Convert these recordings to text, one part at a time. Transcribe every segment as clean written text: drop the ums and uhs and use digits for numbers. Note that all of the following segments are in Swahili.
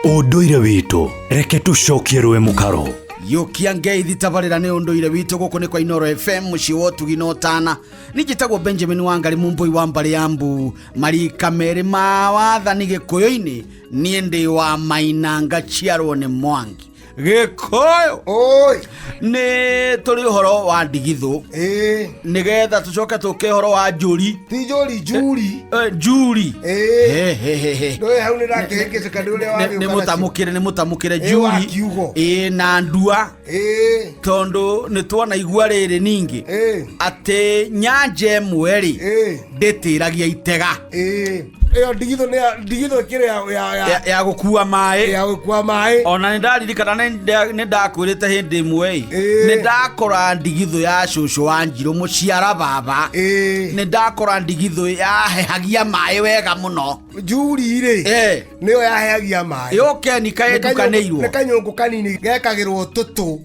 Unduire witu reke tucokie rwe mukaro yukia ngeithi tabarira ni unduire witu guku ni kwa Inooro FM muci wo tuginotana nijitagwo Benjamin Wangari Mumbui wa mbari yambu marika meri ma wathani gikuyu-ini nie ndi wa Mainanga ciarwo ni Mwangi Gikuyu oi ni turi horo wa ndigithu nigetha tucoke tuke horo wa njuri ti njuri njuri no hau ni rakeke kandu wa ni mutamukire njuri na ndua tondu ni tuona igua riri ningi ati nyanja mweri nditiragia itega iyo ndigitho kire ya gukua mai ona nindaririkana ni ndakwirite hindi imwe ni ndakora ndigitho ya cucu wa Njiru muciara baba ni ndakora ndigitho ya hehagia mai wega muno njuri ri niyo ya hehagia mai yoke ni kaedukanirwo ni kanyongo kanini gekagirwo tutu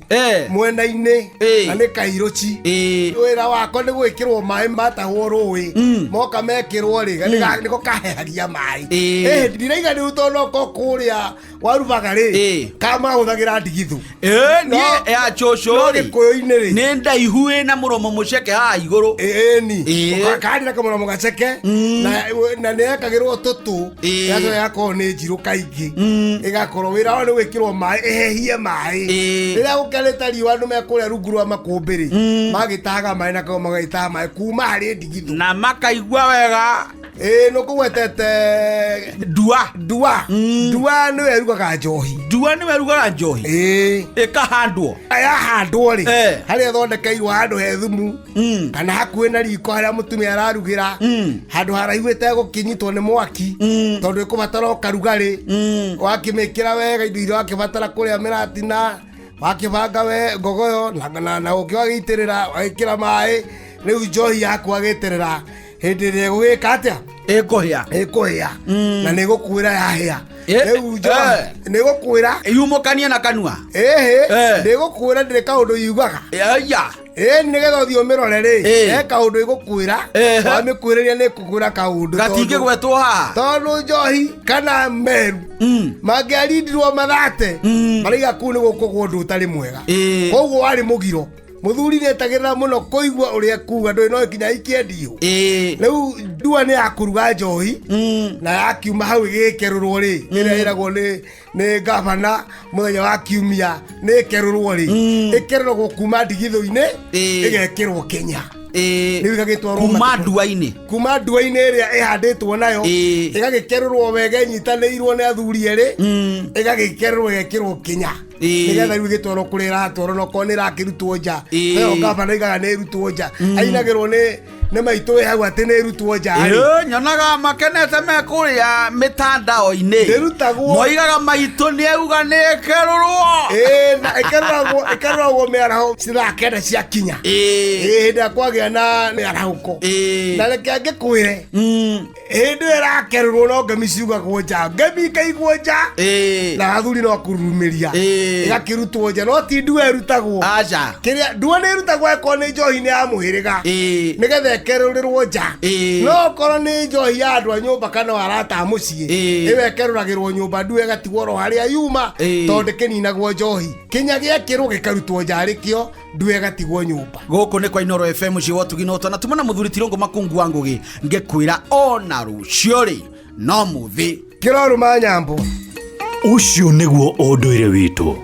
mwena-ini na ni kairuchi wira wako ni gwikirwo mai matahwo rui moka mekirwo ri niko kahehagia mai ndiraiga ni utono ko kuria warubaga ri kama huthagira ndigithu ni ya cucu ri ni ndaihu na muromo muceke ha iguru ni ukakari na muromo gaceke na ni ekagirwo tutu yazo yako ni njiru kaingi igakorwo wira wa ni gwikirwo mai ehehie mai rira gukereta riwa andu mekuria rungu rwa makumbiri magitaga mai na ko magitaga mai kuma hari ndigithu na makaigua wega no kuwetete ndua ni werugaga njohi ikahandwo yahandwo ri haria thondekeirwo handu he thumu kana hakuhi na riko haria mutumia ararugira handu haraihu itegukinyitwo ni mwaki tondu ikubatara ukarugari wakimikira wega indo iria wakibatara kuria miratina wakibanga we ngogoyo na ukiwagiitirira wagikira mai riu njohi yaku agiterera hindi ria gugika atia ikuhia na nigukwira yahia nigukwira yumukanie na kanua nigukwira ndiri kaundu yugaga nigetha uthio mirore ri kaundu igukwira wamikwiriria ni kukwira kaundu gatingi gwetwo ha tondu njohi kana meru mangiarindirwo mathate mariga kuu ni gukugwo ndu utari mwega koguo wari mugiro muthuri netagirira muno kuigua uria kuga ndui no ikinya ikiendio riu ndua ni yakuruga njohi na yakiuma hau igikerurwo ri ira iragwo ni gavana muthenya wa kiumia ni ikerurwo ri ikerurwo kuma ndigithu-ini igekirwo Kenya riu igagitwarwo kuma ndua-ini iria ihanditwo nayo igagikerurwo wega inyitanirwo ni athuri eri igagikerurwo igekirwo Kenya nigetha riu igitwarwo kuria iratwarwo noko ni irakirutwo nja nayo gavana igaga ni irutwo nja ainagirwo ni maitu we hau ati ni irutwo nja nyonaga makenete me kuria mitandao-ini moigaga maitu ni auga ni ikerurwo ikeruragwo miaraho cirakenda cia kinya hindi akwagia na miarahuko na reke angikwire hindi irakerurwo no ngemi ciugagwo nja ngemi ikaigwo nja na athuri no kururumiria igakirutwo nja no ti ndua irutagwo kiria ndua ni irutagwo eko ni njohi ni ya muhiriga nigetha ekerurirwo nja no korwo ni njohi ya andu a nyumba kana arata a mucii iwekeruragirwo nyumba ndua igatigwo ro haria yuma tondu kininagwo njohi kinya giekirwo gikarutwo nja rikio ndua igatigwo nyumba guku ni kwa Inooro FM muci wo tuginotana tumana muthuri Tirongo Makungu wa Ngugi ngikwira ona rucio ri no muthi kiroruma nyambo ucio niguo unduire witu.